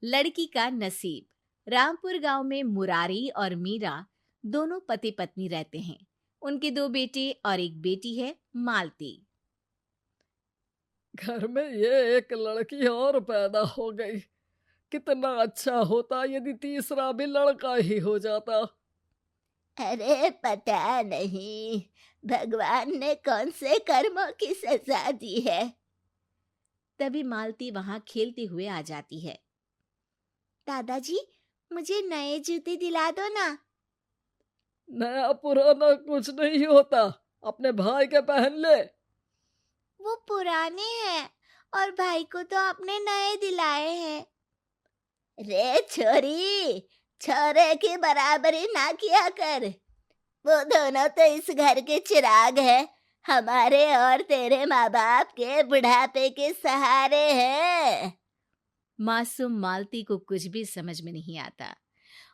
लड़की का नसीब। रामपुर गांव में मुरारी और मीरा दोनों पति पत्नी रहते हैं। उनके 2 बेटे और एक बेटी है, मालती। घर में ये एक लड़की और पैदा हो गई। कितना अच्छा होता यदि तीसरा भी लड़का ही हो जाता। अरे पता नहीं भगवान ने कौन से कर्मों की सजा दी है। तभी मालती वहां खेलते हुए आ जाती है। दादाजी, मुझे नए जूते दिला दो ना। नया पुराना कुछ नहीं होता, अपने भाई के पहन ले। वो पुराने हैं और भाई को तो आपने नए दिलाए हैं। रे छोरी, छोरे की बराबरी ना किया कर। वो दोनों तो इस घर के चिराग है, हमारे और तेरे माँ बाप के बुढ़ापे के सहारे हैं। मासूम मालती को कुछ भी समझ में नहीं आता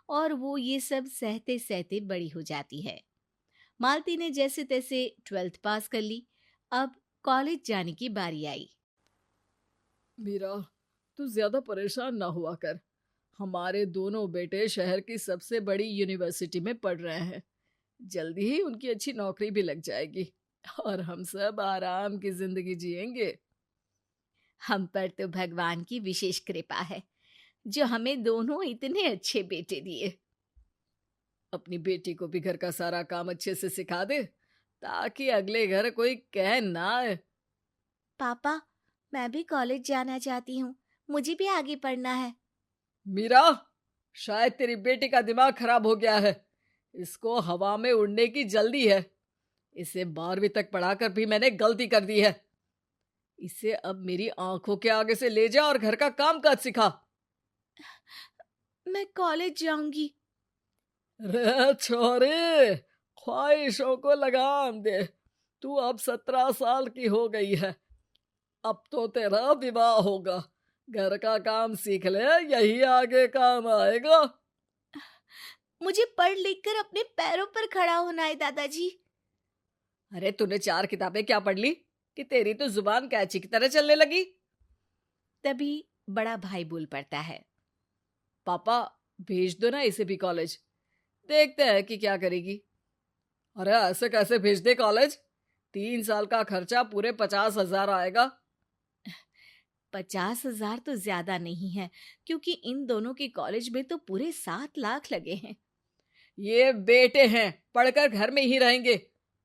और वो ये सब सहते सहते बड़ी हो जाती है। मालती ने जैसे तैसे 12th पास कर ली। अब कॉलेज जाने की बारी आई। मीरा, तू ज्यादा परेशान ना हुआ कर। हमारे दोनों बेटे शहर की सबसे बड़ी यूनिवर्सिटी में पढ़ रहे हैं। जल्दी ही उनकी अच्छी नौकरी भी लग जाएगी और हम सब आराम की जिंदगी जिएंगे। हम पर तो भगवान की विशेष कृपा है जो हमें दोनों इतने अच्छे बेटे दिए। अपनी बेटी को भी घर का सारा काम अच्छे से सिखा दे ताकि अगले घर कोई कह ना आए। पापा, मैं भी कॉलेज जाना चाहती हूँ, मुझे भी आगे पढ़ना है। मीरा, शायद तेरी बेटी का दिमाग खराब हो गया है। इसको हवा में उड़ने की जल्दी है। इसे 12वीं तक पढ़ाकर भी मैंने गलती कर दी है। इसे अब मेरी आंखों के आगे से ले जा और घर का काम काज सिखा। मैं कॉलेज जाऊंगी। रे छोरे, ख्वाहिशों को लगाम दे। तू अब 17 साल की हो गई है। अब तो तेरा विवाह होगा। घर का काम सीख ले, यही आगे काम आएगा। मुझे पढ़ लिख कर अपने पैरों पर खड़ा होना है दादाजी। अरे तूने 4 किताबें क्या पढ़ ली कि तेरी तो जुबान कैंची की तरह चलने लगी। तभी बड़ा भाई बोल पड़ता है। पापा, भेज दो ना इसे भी कॉलेज। देखते हैं कि क्या करेगी। अरे ऐसे कैसे भेज दे कॉलेज? 3 साल का खर्चा पूरे 50,000 आएगा। 50,000 तो ज्यादा नहीं है, क्योंकि इन दोनों के कॉलेज में तो पूरे 7 लाख लगे हैं। ये बेटे हैं, पढ़कर घर में ही रहेंगे।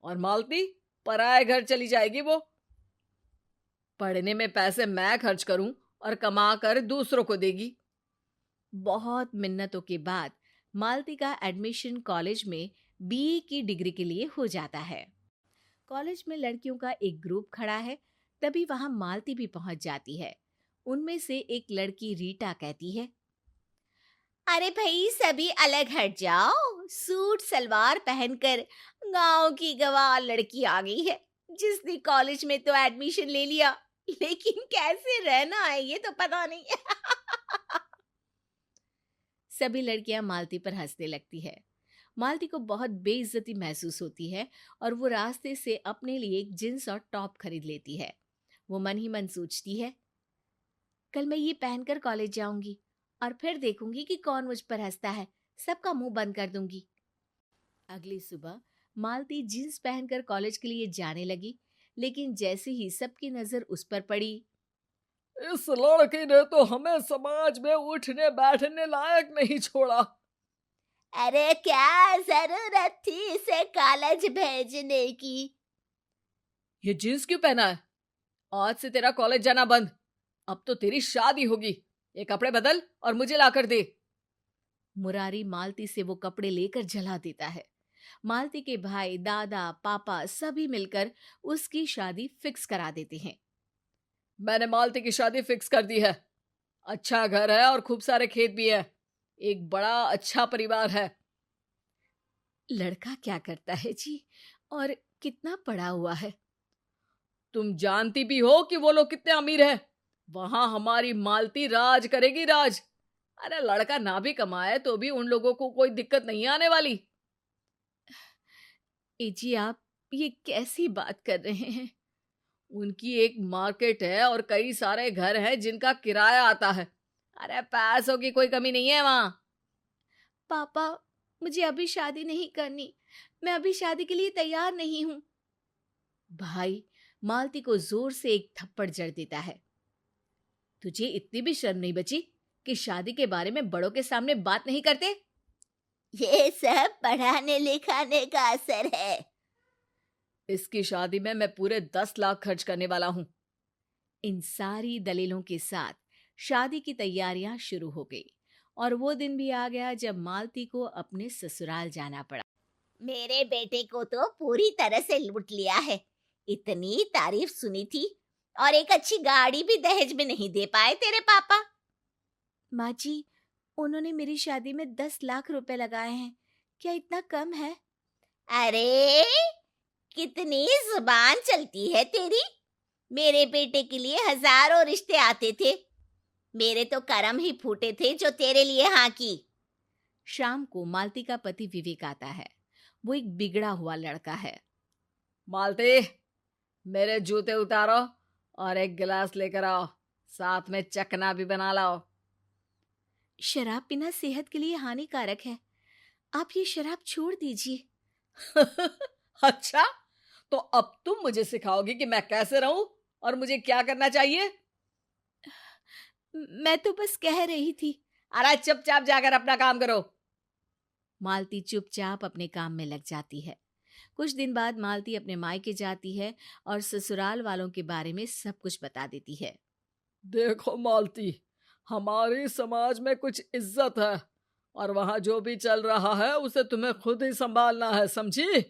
और मालती पराए घर चली जाएगी। वो पढ़ने में पैसे मैं खर्च करूं और कमा कर दूसरों को देगी। बहुत मिन्नतों के बाद मालती का एडमिशन कॉलेज में बीए की डिग्री के लिए हो जाता है। कॉलेज में लड़कियों का एक ग्रुप खड़ा है। तभी वहां मालती भी पहुंच जाती है। उनमें से एक लड़की रीटा कहती है, अरे भाई, सभी अलग हट जाओ। सूट सलवार पहनकर गांव की गवार लड़की आ गई है, जिसने कॉलेज में तो एडमिशन ले लिया, लेकिन कैसे रहना है ये तो पता नहीं। सभी लड़कियां मालती पर हंसने लगती है। मालती को बहुत बेइज्जती महसूस होती है और वो रास्ते से अपने लिए एक जींस और टॉप खरीद लेती है। वो मन ही मन सोचती है, कल मैं ये पहनकर कॉलेज जाऊंगी और फिर देखूंगी कि कौन मुझ पर हंसता है। सबका मुंह बंद कर दूंगी। अगली सुबह मालती जींस पहनकर कॉलेज के लिए जाने लगी, लेकिन जैसे ही सबकी नजर उस पर पड़ी, इस लड़की ने तो हमें समाज में उठने बैठने लायक नहीं छोड़ा। अरे क्या जरूरत थी इसे कॉलेज भेजने की? ये जींस क्यों पहना है? आज से तेरा कॉलेज जाना बंद। अब तो तेरी शादी होगी। ये कपड़े बदल और मुझे लाकर दे। मुरारी मालती से वो कपड़े लेकर जला देता है। मालती के भाई, दादा, पापा सभी मिलकर उसकी शादी फिक्स करा देते हैं। मैंने मालती की शादी फिक्स कर दी है। अच्छा घर है और खूब सारे खेत भी है। एक बड़ा अच्छा परिवार है। लड़का क्या करता है जी, और कितना पढ़ा हुआ है? तुम जानती भी हो कि वो लोग कितने अमीर हैं। वहां हमारी मालती राज करेगी, राज। अरे लड़का ना भी कमाए तो भी उन लोगों को कोई दिक्कत नहीं आने वाली। जी, आप ये कैसी बात कर रहे हैं? उनकी एक मार्केट है और कई सारे घर हैं जिनका किराया आता है। अरे पैसों की कोई कमी नहीं है वहां। पापा, मुझे अभी शादी नहीं करनी। मैं अभी शादी के लिए तैयार नहीं हूँ। भाई मालती को जोर से एक थप्पड़ जड़ देता है। तुझे इतनी भी शर्म नहीं बची कि शादी के बारे में बड़ों के सामने बात नहीं करते? ये सब पढ़ाने लिखाने का असर है। इसकी शादी में मैं पूरे 10 लाख खर्च करने वाला हूँ। इन सारी दलीलों के साथ शादी की तैयारियां शुरू हो गई और वो दिन भी आ गया जब मालती को अपने ससुराल जाना पड़ा। मेरे बेटे को तो पूरी तरह से लूट लिया है। इतनी तारीफ सुनी थी और एक अच्छी गाड़ी भी दहेज में नहीं दे पाए तेरे पापा। माँ जी, उन्होंने मेरी शादी में 10 लाख रुपए लगाए हैं। क्या इतना कम है? अरे कितनी जुबान चलती है तेरी। मेरे बेटे के लिए हजारों रिश्ते आते थे। मेरे तो करम ही फूटे थे जो तेरे लिए हाँ की। शाम को मालती का पति विवेक आता है। वो एक बिगड़ा हुआ लड़का है। मालती, मेरे जूते उतारो और एक गिलास लेकर आओ, साथ में चखना भी बना लाओ। शराब पीना सेहत के लिए हानिकारक है। आप ये शराब छोड़ दीजिए। अच्छा, तो अब तुम मुझे सिखाओगी कि मैं कैसे रहूं और मुझे क्या करना चाहिए? मैं तो बस कह रही थी। अरे चुपचाप जाकर अपना काम करो। मालती चुपचाप अपने काम में लग जाती है। कुछ दिन बाद मालती अपने मायके जाती है और ससुराल वालों के बारे में सब कुछ बता देती है। देखो मालती, हमारी समाज में कुछ इज्जत है और वहां जो भी चल रहा है उसे तुम्हें खुद ही संभालना है, समझी?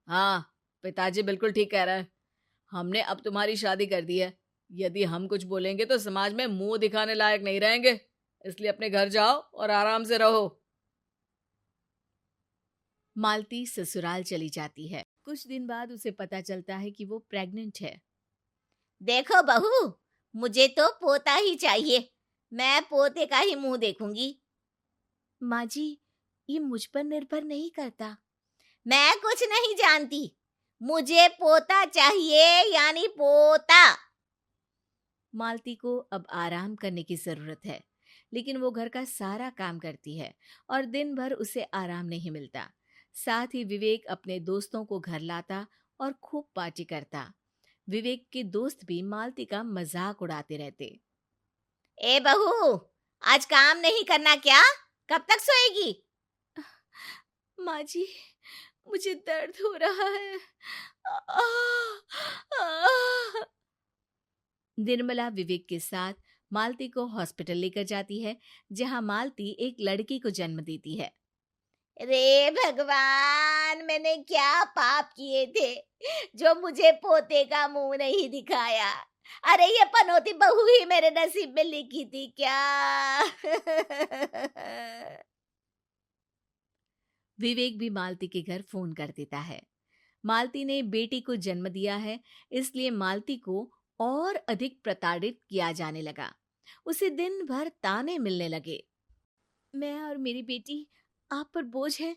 हाँ, पिताजी बिल्कुल ठीक कह रहे हैं। हमने अब तुम्हारी शादी कर दी है। यदि हम कुछ बोलेंगे तो समाज में मुंह दिखाने लायक नहीं रहेंगे, इसलिए अपने घर जाओ और आराम से रहो। मालती ससुराल चली जाती है। कुछ दिन बाद उसे पता चलता है कि वो प्रेग्नेंट है। देखो बहू, मुझे तो पोता ही चाहिए। मैं पोते का ही मुंह देखूंगी। माँ जी, ये मुझ पर निर्भर नहीं करता। मैं कुछ नहीं जानती। मुझे पोता चाहिए, यानी पोता। मालती को अब आराम करने की जरूरत है, लेकिन वो घर का सारा काम करती है और दिन भर उसे आराम नहीं मिलता। साथ ही विवेक अपने दोस्तों को घर लाता और खूब पार्टी करता। विवेक के दोस्त भी मालती का मजाक उड़ाते रहते। ए बहू, आज काम नहीं करना क्या? कब तक सोएगी? माँ जी, मुझे दर्द हो रहा है। निर्मला विवेक के साथ मालती को हॉस्पिटल लेकर जाती है, जहां मालती एक लड़की को जन्म देती है। रे भगवान, मैंने क्या पाप किए थे जो मुझे पोते का मुंह नहीं दिखाया। अरे ये पनौती बहू ही मेरे नसीब में लिखी थी क्या? विवेक भी मालती के घर फोन कर देता है। मालती ने बेटी को जन्म दिया है, इसलिए मालती को और अधिक प्रताड़ित किया जाने लगा। उसे दिन भर ताने मिलने लगे। मैं और मेरी बेटी आप पर बोझ है,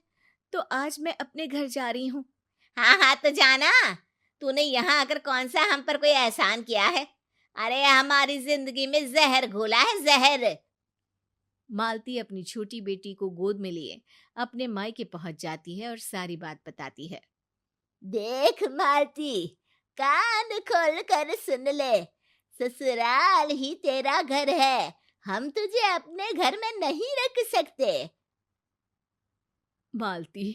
तो आज मैं अपने घर जा रही हूँ। हाँ हाँ, तो जाना। तूने यहाँ आकर कौन सा हम पर कोई एहसान किया है? अरे हमारी जिंदगी में जहर घोला है, जहर। मालती अपनी छोटी बेटी को गोद में लिए अपने मायके पहुंच जाती है और सारी बात बताती है। देख मालती, कान खोल कर सुन ले। ससुराल ही तेरा घर है। हम तुझे अपने घर में नहीं रख सकते। मालती,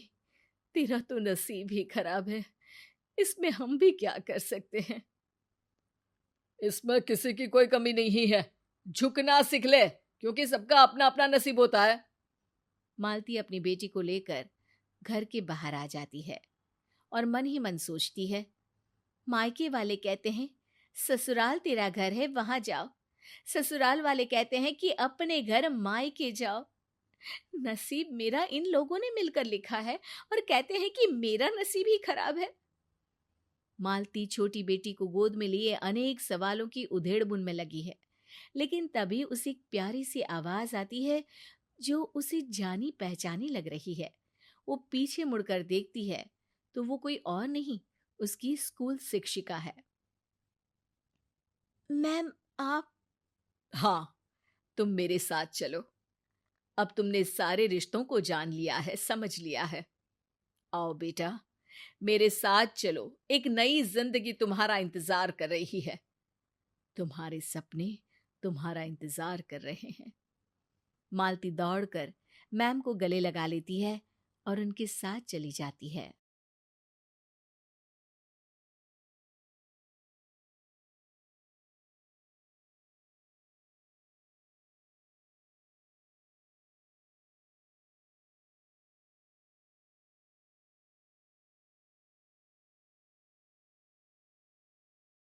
तेरा तो नसीब ही खराब है। इसमें हम भी क्या कर सकते हैं? इसमें किसी की कोई कमी नहीं है। झुकना सीख ले, क्योंकि सबका अपना अपना नसीब होता है। मालती अपनी बेटी को लेकर घर के बाहर आ जाती है और मन ही मन सोचती है, मायके वाले कहते हैं ससुराल तेरा घर है, वहां जाओ। ससुराल वाले कहते हैं कि अपने घर मायके जाओ। नसीब मेरा इन लोगों ने मिलकर लिखा है और कहते हैं कि मेरा नसीब ही खराब है। मालती छोटी बेटी को गोद में लिए अनेक सवालों की उधेड़-बुन में लगी है, लेकिन तभी उसे एक प्यारी सी आवाज आती है जो उसे जानी पहचानी लग रही है। वो पीछे मुड़कर देखती है तो वो कोई और नहीं, उसकी स्कूल शिक्षिका है। मैम, आप? हाँ, तुम मेरे साथ चलो। अब तुमने सारे रिश्तों को जान लिया है, समझ लिया है। आओ बेटा, मेरे साथ चलो। एक नई जिंदगी तुम्हारा इंतजार कर रही है। तुम्हारे सपने तुम्हारा इंतजार कर रहे हैं। मालती दौड़कर मैम को गले लगा लेती है और उनके साथ चली जाती है।